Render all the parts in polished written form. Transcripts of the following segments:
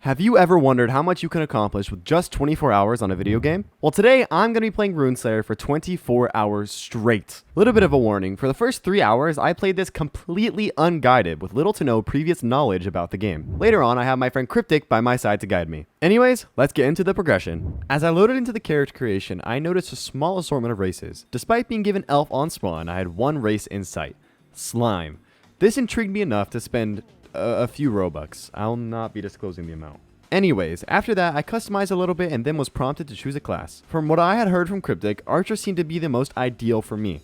Have you ever wondered how much you can accomplish with just 24 hours on a video game? Well, today I'm going to be playing Runeslayer for 24 hours straight. Little bit of a warning, for the first 3 hours I played this completely unguided with little to no previous knowledge about the game. Later on I have my friend Cryptic by my side to guide me. Anyways, let's get into the progression. As I loaded into the character creation, I noticed a small assortment of races. Despite being given elf on spawn, I had one race in sight: Slime. This intrigued me enough to spend a few Robux. I'll not be disclosing the amount. Anyways, after that, I customized a little bit and then was prompted to choose a class. From what I had heard from Cryptic, Archer seemed to be the most ideal for me.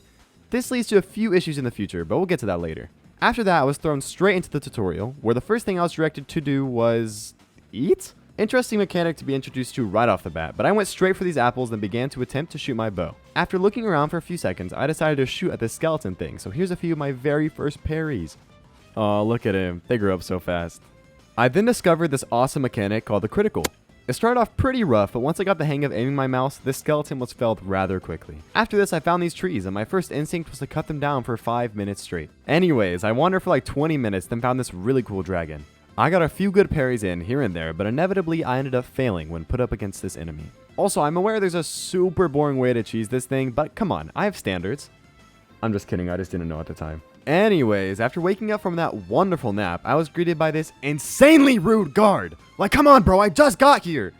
This leads to a few issues in the future, but we'll get to that later. After that, I was thrown straight into the tutorial, where the first thing I was directed to do was eat? Interesting mechanic to be introduced to right off the bat, but I went straight for these apples and began to attempt to shoot my bow. After looking around for a few seconds, I decided to shoot at this skeleton thing, so here's a few of my very first parries. Oh, look at him. They grew up so fast. I then discovered this awesome mechanic called the critical. It started off pretty rough, but once I got the hang of aiming my mouse, this skeleton was felled rather quickly. After this, I found these trees, and my first instinct was to cut them down for 5 minutes straight. Anyways, I wandered for like 20 minutes, then found this really cool dragon. I got a few good parries in here and there, but inevitably I ended up failing when put up against this enemy. Also, I'm aware there's a super boring way to cheese this thing, but come on, I have standards. I'm just kidding, I just didn't know at the time. Anyways, after waking up from that wonderful nap, I was greeted by this insanely rude guard. Like, come on, bro, I just got here.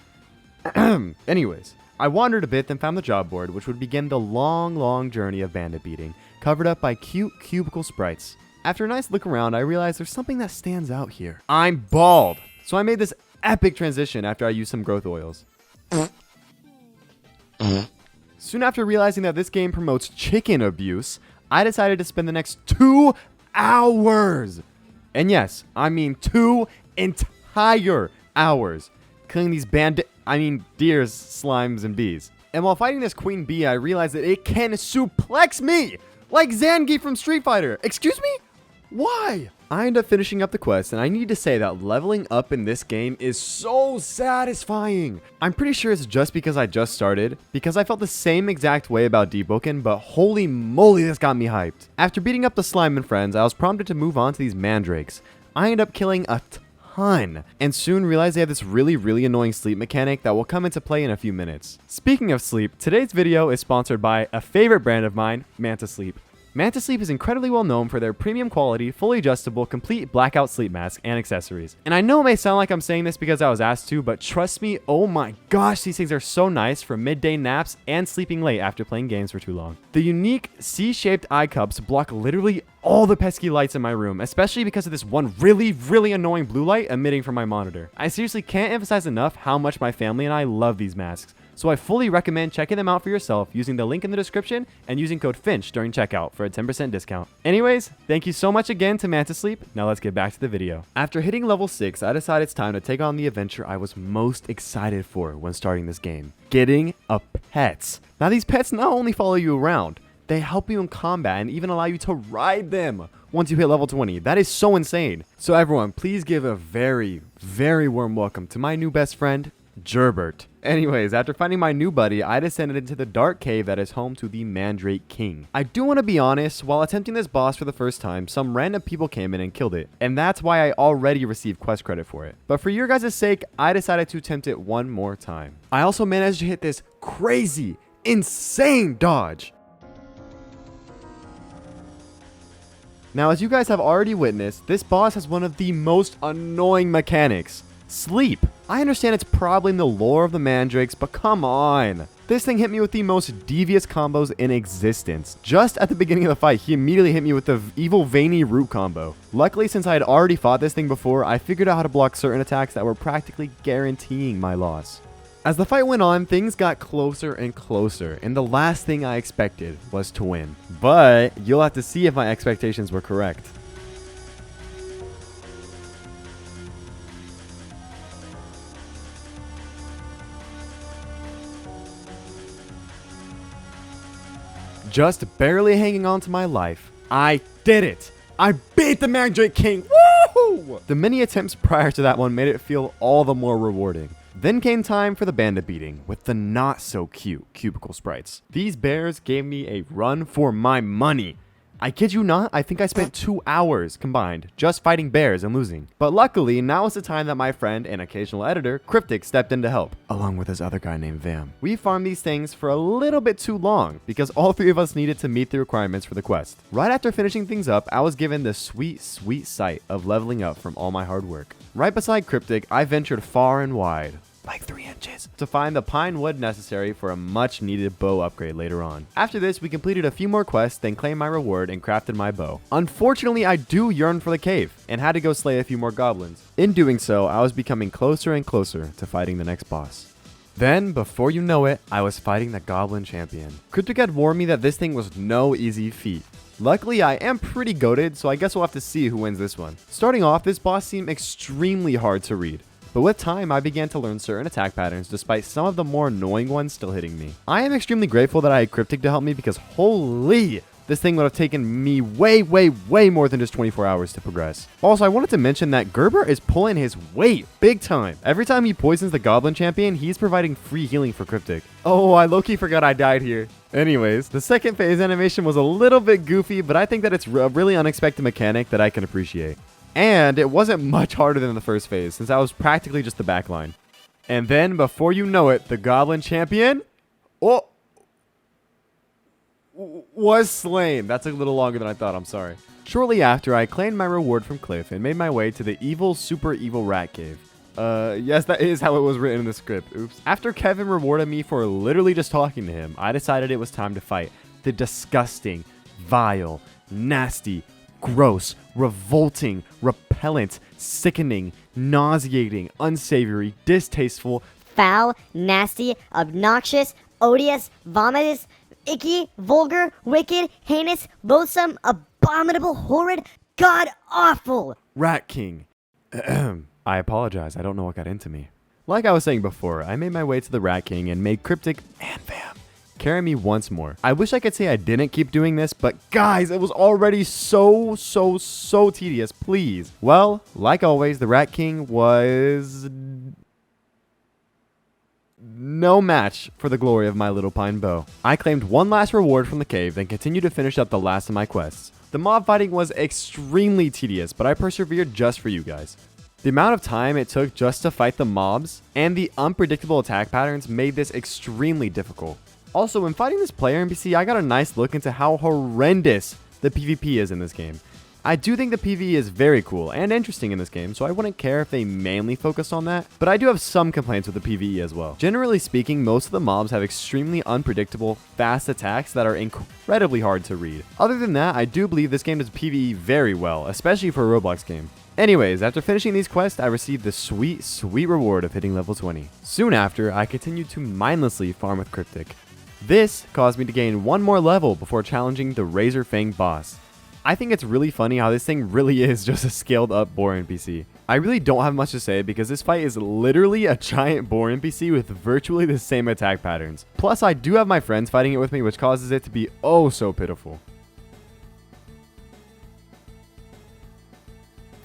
Anyways, I wandered a bit, then found the job board, which would begin the long journey of bandit beating, covered up by cute cubicle sprites. After a nice look around, I realized there's something that stands out here. I'm bald. So I made this epic transition after I used some growth oils. Soon after realizing that this game promotes chicken abuse, I decided to spend the next 2 hours, and yes, I mean 2 entire hours, killing these deers, slimes, and bees. And while fighting this queen bee, I realized that it can suplex me, like Zangief from Street Fighter. Excuse me? Why? I ended up finishing up the quest, and I need to say that leveling up in this game is so satisfying. I'm pretty sure it's just because I just started, because I felt the same exact way about Deepwoken, but holy moly, this got me hyped. After beating up the slime and friends, I was prompted to move on to these mandrakes. I ended up killing a ton, and soon realized they have this really annoying sleep mechanic that will come into play in a few minutes. Speaking of sleep, today's video is sponsored by a favorite brand of mine, Manta Sleep. Manta Sleep is incredibly well known for their premium quality, fully adjustable, complete blackout sleep mask and accessories. And I know it may sound like I'm saying this because I was asked to, but trust me, oh my gosh, these things are so nice for midday naps and sleeping late after playing games for too long. The unique C-shaped eye cups block literally all the pesky lights in my room, especially because of this one really annoying blue light emitting from my monitor. I seriously can't emphasize enough how much my family and I love these masks. So I fully recommend checking them out for yourself using the link in the description and using code FINCH during checkout for a 10% discount. Anyways, thank you so much again to Manta Sleep. Now let's get back to the video. After hitting level 6, I decided it's time to take on the adventure I was most excited for when starting this game: getting a pet. Now these pets not only follow you around, they help you in combat and even allow you to ride them once you hit level 20. That is so insane. So everyone, please give a very warm welcome to my new best friend, Gerbert. Anyways, after finding my new buddy, I descended into the dark cave that is home to the Mandrake King. I do want to be honest, while attempting this boss for the first time, some random people came in and killed it, and that's why I already received quest credit for it. But for your guys' sake, I decided to attempt it one more time. I also managed to hit this crazy, insane dodge. Now, as you guys have already witnessed, this boss has one of the most annoying mechanics: sleep. I understand it's probably in the lore of the mandrakes, but come on. This thing hit me with the most devious combos in existence. Just at the beginning of the fight, he immediately hit me with the evil veiny root combo. Luckily, since I had already fought this thing before, I figured out how to block certain attacks that were practically guaranteeing my loss. As the fight went on, things got closer and closer, and the last thing I expected was to win. But you'll have to see if my expectations were correct. Just barely hanging on to my life, I did it! I beat the Mandrake King! Woo! The many attempts prior to that one made it feel all the more rewarding. Then came time for the bandit beating with the not so cute cubicle sprites. These bears gave me a run for my money. I kid you not, I think I spent 2 hours combined just fighting bears and losing. But luckily, now is the time that my friend and occasional editor, Cryptic, stepped in to help, along with this other guy named Vam. We farmed these things for a little bit too long because all 3 of us needed to meet the requirements for the quest. Right after finishing things up, I was given the sweet sight of leveling up from all my hard work. Right beside Cryptic, I ventured far and wide, like 3 inches, to find the pine wood necessary for a much needed bow upgrade later on. After this, we completed a few more quests, then claimed my reward and crafted my bow. Unfortunately, I do yearn for the cave and had to go slay a few more goblins. In doing so, I was becoming closer and closer to fighting the next boss. Then, before you know it, I was fighting the goblin champion. Cryptic had warned me that this thing was no easy feat. Luckily, I am pretty goated, so I guess we'll have to see who wins this one. Starting off, this boss seemed extremely hard to read. But with time, I began to learn certain attack patterns despite some of the more annoying ones still hitting me. I am extremely grateful that I had Cryptic to help me because holy, this thing would have taken me way more than just 24 hours to progress. Also, I wanted to mention that Gerber is pulling his weight big time. Every time he poisons the Goblin Champion, he's providing free healing for Cryptic. Oh, I low-key forgot I died here. Anyways, the second phase animation was a little bit goofy, but I think that it's a really unexpected mechanic that I can appreciate. And it wasn't much harder than the first phase, since I was practically just the backline. And then, before you know it, the Goblin Champion was slain. That's a little longer than I thought, I'm sorry. Shortly after, I claimed my reward from Cliff and made my way to the super evil rat cave. Yes, that is how it was written in the script. Oops. After Kevin rewarded me for literally just talking to him, I decided it was time to fight the disgusting, vile, nasty, gross, revolting, repellent, sickening, nauseating, unsavory, distasteful, foul, nasty, obnoxious, odious, vomitous, icky, vulgar, wicked, heinous, loathsome, abominable, horrid, god-awful Rat King. I apologize, I don't know what got into me. Like I was saying before, I made my way to the Rat King and made Cryptic and Vam carry me once more. I wish I could say I didn't keep doing this, but guys, it was already so tedious, please. Well, like always, the Rat King was no match for the glory of my little pine bow. I claimed one last reward from the cave, then continued to finish up the last of my quests. The mob fighting was extremely tedious, but I persevered just for you guys. The amount of time it took just to fight the mobs and the unpredictable attack patterns made this extremely difficult. Also, when fighting this player NPC, I got a nice look into how horrendous the PvP is in this game. I do think the PvE is very cool and interesting in this game, so I wouldn't care if they mainly focused on that, but I do have some complaints with the PvE as well. Generally speaking, most of the mobs have extremely unpredictable, fast attacks that are incredibly hard to read. Other than that, I do believe this game does PvE very well, especially for a Roblox game. Anyways, after finishing these quests, I received the sweet reward of hitting level 20. Soon after, I continued to mindlessly farm with Cryptic. This caused me to gain one more level before challenging the Razor Fang boss. I think it's really funny how this thing really is just a scaled up boar NPC. I really don't have much to say because this fight is literally a giant boar NPC with virtually the same attack patterns. Plus, I do have my friends fighting it with me, which causes it to be oh so pitiful.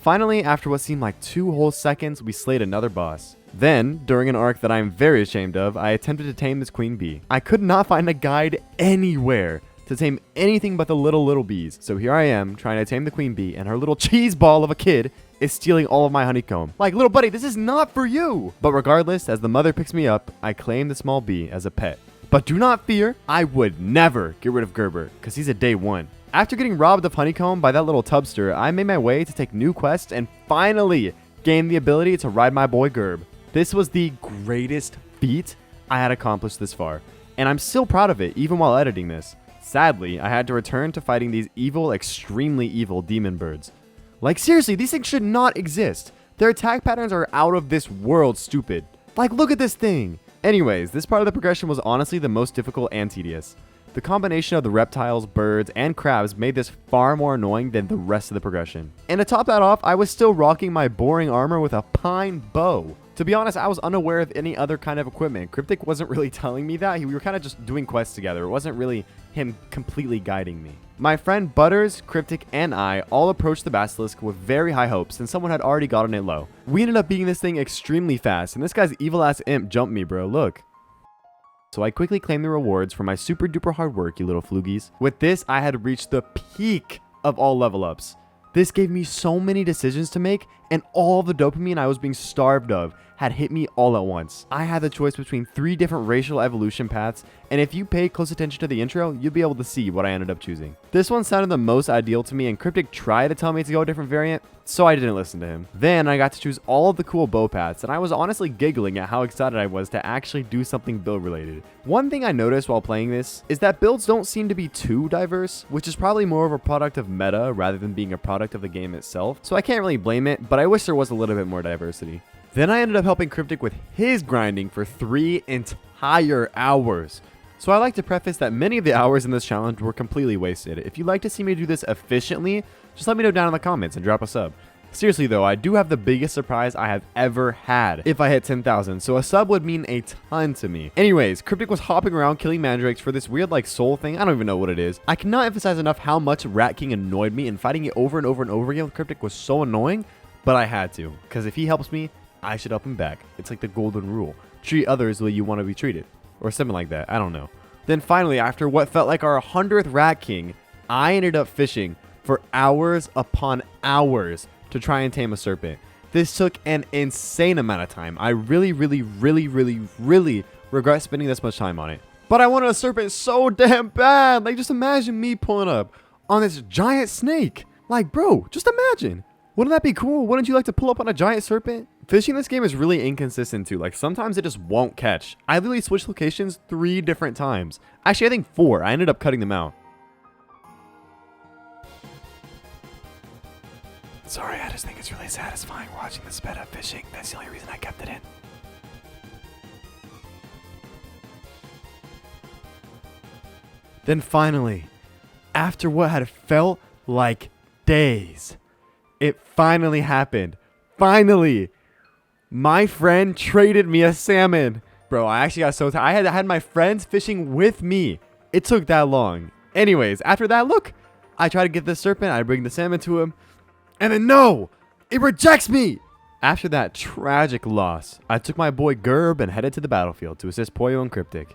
Finally, after what seemed like 2 whole seconds, we slayed another boss. Then, during an arc that I am very ashamed of, I attempted to tame this queen bee. I could not find a guide anywhere to tame anything but the little bees. So here I am, trying to tame the queen bee, and her little cheese ball of a kid is stealing all of my honeycomb. Like, little buddy, this is not for you! But regardless, as the mother picks me up, I claim the small bee as a pet. But do not fear, I would never get rid of Gerber, because he's a day 1. After getting robbed of honeycomb by that little tubster, I made my way to take new quests and finally gain the ability to ride my boy Gerb. This was the greatest feat I had accomplished this far, and I'm still proud of it even while editing this. Sadly, I had to return to fighting these evil, extremely evil demon birds. Like seriously, these things should not exist. Their attack patterns are out of this world stupid. Like, look at this thing. Anyways, this part of the progression was honestly the most difficult and tedious. The combination of the reptiles, birds, and crabs made this far more annoying than the rest of the progression. And to top that off, I was still rocking my boring armor with a pine bow. To be honest, I was unaware of any other kind of equipment. Cryptic wasn't really telling me that. We were kind of just doing quests together. It wasn't really him completely guiding me. My friend Butters, Cryptic, and I all approached the basilisk with very high hopes, and someone had already gotten it low. We ended up beating this thing extremely fast, and this guy's evil ass imp jumped me, bro. Look. So I quickly claimed the rewards for my super duper hard work, you little flugies. With this, I had reached the peak of all level ups. This gave me so many decisions to make, and all the dopamine I was being starved of had hit me all at once. I had the choice between 3 different racial evolution paths, and if you pay close attention to the intro, you'll be able to see what I ended up choosing. This one sounded the most ideal to me, and Cryptic tried to tell me to go a different variant, so I didn't listen to him. Then I got to choose all of the cool bow paths, and I was honestly giggling at how excited I was to actually do something build related. One thing I noticed while playing this is that builds don't seem to be too diverse, which is probably more of a product of meta rather than being a product of the game itself, so I can't really blame it, but I wish there was a little bit more diversity. Then I ended up helping Cryptic with his grinding for 3 entire hours. So I like to preface that many of the hours in this challenge were completely wasted. If you'd like to see me do this efficiently, just let me know down in the comments and drop a sub. Seriously though, I do have the biggest surprise I have ever had if I hit 10,000, so a sub would mean a ton to me. Anyways, Cryptic was hopping around killing mandrakes for this weird like soul thing. I don't even know what it is. I cannot emphasize enough how much Rat King annoyed me, and fighting it over and over and over again with Cryptic was so annoying, but I had to, because if he helps me, I should help him back. It's like the golden rule. Treat others the way you want to be treated. Or something like that. I don't know. Then finally, after what felt like our 100th Rat King, I ended up fishing for hours upon hours to try and tame a serpent. This took an insane amount of time. I really regret spending this much time on it. But I wanted a serpent so damn bad. Like, just imagine me pulling up on this giant snake. Like, bro, just imagine. Wouldn't that be cool? Wouldn't you like to pull up on a giant serpent? Fishing this game is really inconsistent too. Like, sometimes it just won't catch. I literally switched locations 3 different times. Actually, I think 4. I ended up cutting them out. Sorry, I just think it's really satisfying watching the sped up fishing. That's the only reason I kept it in. Then finally, after what had felt like days, it finally happened. Finally! My friend traded me a salmon. Bro, I actually got so tired. I had my friends fishing with me. It took that long. Anyways, after that, look, I try to get this serpent. I bring the salmon to him. And then no! It rejects me! After that tragic loss, I took my boy Gerb and headed to the battlefield to assist Poyo and Cryptic.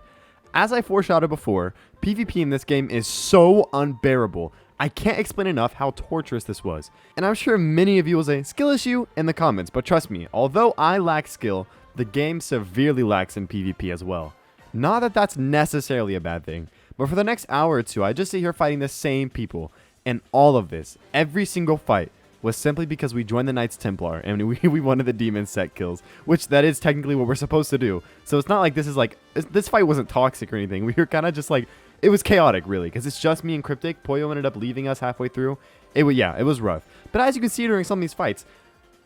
As I foreshadowed before, PvP in this game is so unbearable. I can't explain enough how torturous this was. And I'm sure many of you will say skill issue in the comments, but trust me, although I lack skill, the game severely lacks in PvP as well. Not that that's necessarily a bad thing, but for the next hour or two, I just sit here fighting the same people. And all of this, every single fight, was simply because we joined the Knights Templar and we wanted the demon set kills, which that is technically what we're supposed to do. So it's not like this is like, this fight wasn't toxic or anything. We were kind of just like, it was chaotic really, because it's just me and Cryptic. Poyo ended up leaving us halfway through. It was rough. But as you can see during some of these fights,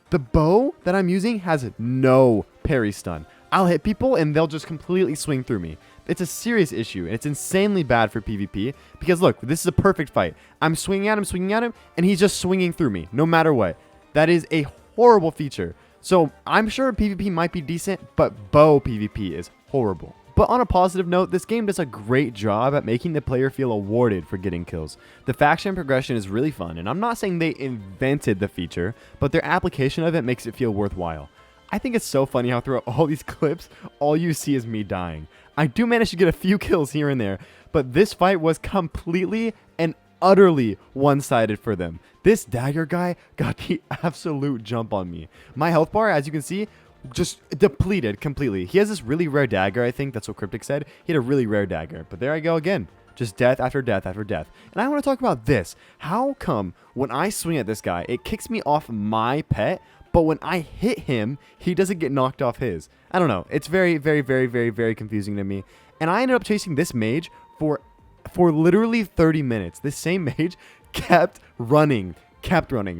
the bow that I'm using has no parry stun. I'll hit people and they'll just completely swing through me. It's a serious issue, and it's insanely bad for PvP, because look, this is a perfect fight. I'm swinging at him, and he's just swinging through me, no matter what. That is a horrible feature. So I'm sure PvP might be decent, but bow PvP is horrible. But on a positive note, this game does a great job at making the player feel awarded for getting kills. The faction progression is really fun, and I'm not saying they invented the feature, but their application of it makes it feel worthwhile. I think it's so funny how throughout all these clips, all you see is me dying. I do manage to get a few kills here and there, but this fight was completely and utterly one-sided for them. This dagger guy got the absolute jump on me. My health bar, as you can see, just depleted completely. He has this really rare dagger, I think that's what Cryptic said. He had a really rare dagger, but there I go again. Just death after death after death. And I want to talk about this. How come when I swing at this guy, it kicks me off my pet, but when I hit him, he doesn't get knocked off his? I don't know. It's very confusing to me. And I ended up chasing this mage for literally 30 minutes. This same mage kept running.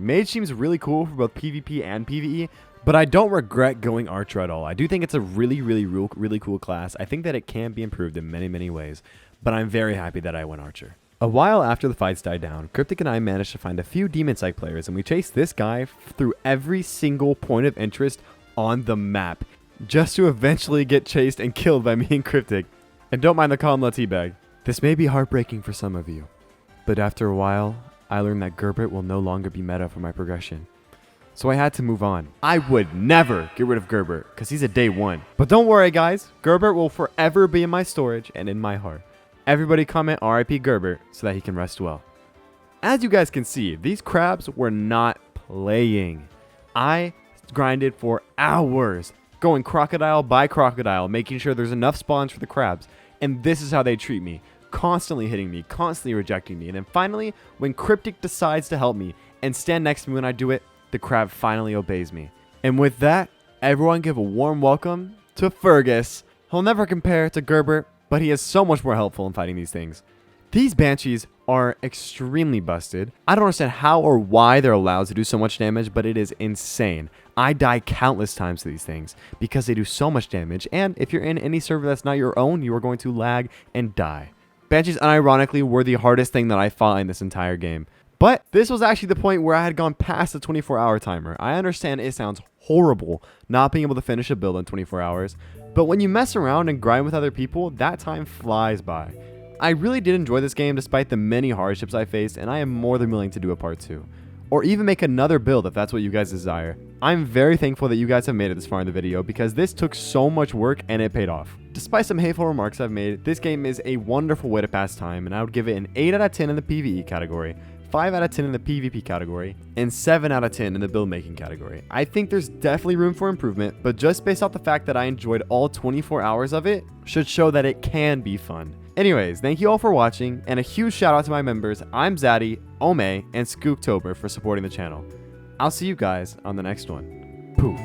Mage seems really cool for both PvP and PvE, but I don't regret going Archer at all. I do think it's a really cool class. I think that it can be improved in many ways, but I'm very happy that I went Archer. A while after the fights died down, Cryptic and I managed to find a few Demon Psych players, and we chased this guy through every single point of interest on the map, just to eventually get chased and killed by me and Cryptic. And don't mind the Kamla teabag. This may be heartbreaking for some of you, but after a while, I learned that Gerbert will no longer be meta for my progression. so I had to move on. I would never get rid of Gerbert because he's a day one. But don't worry guys, Gerbert will forever be in my storage and in my heart. Everybody comment RIP Gerbert so that he can rest well. As you guys can see, these crabs were not playing. I grinded for hours, going crocodile by crocodile, making sure there's enough spawns for the crabs. And this is how they treat me. Constantly hitting me, constantly rejecting me. And then finally, when Cryptic decides to help me and stand next to me when I do it, the crab finally obeys me. And with that, everyone give a warm welcome to Fergus. He'll never compare to Gerbert, but he is so much more helpful in fighting these things. These banshees are extremely busted. I don't understand how or why they're allowed to do so much damage, but it is insane. I die countless times to these things because they do so much damage, and if you're in any server that's not your own, you are going to lag and die. Banshees unironically were the hardest thing that I fought in this entire game. But this was actually the point where I had gone past the 24-hour timer. I understand it sounds horrible not being able to finish a build in 24 hours, but when you mess around and grind with other people, that time flies by. I really did enjoy this game despite the many hardships I faced, and I am more than willing to do a part 2. Or even make another build if that's what you guys desire. I'm very thankful that you guys have made it this far in the video because this took so much work and it paid off. Despite some hateful remarks I've made, this game is a wonderful way to pass time, and I would give it an 8 out of 10 in the PvE category, 5 out of 10 in the PvP category, and 7 out of 10 in the build making category. I think there's definitely room for improvement, but just based off the fact that I enjoyed all 24 hours of it, should show that it can be fun. Anyways, thank you all for watching, and a huge shout out to my members, I'm Zaddy, Ome, and Skooktober for supporting the channel. I'll see you guys on the next one. Poof.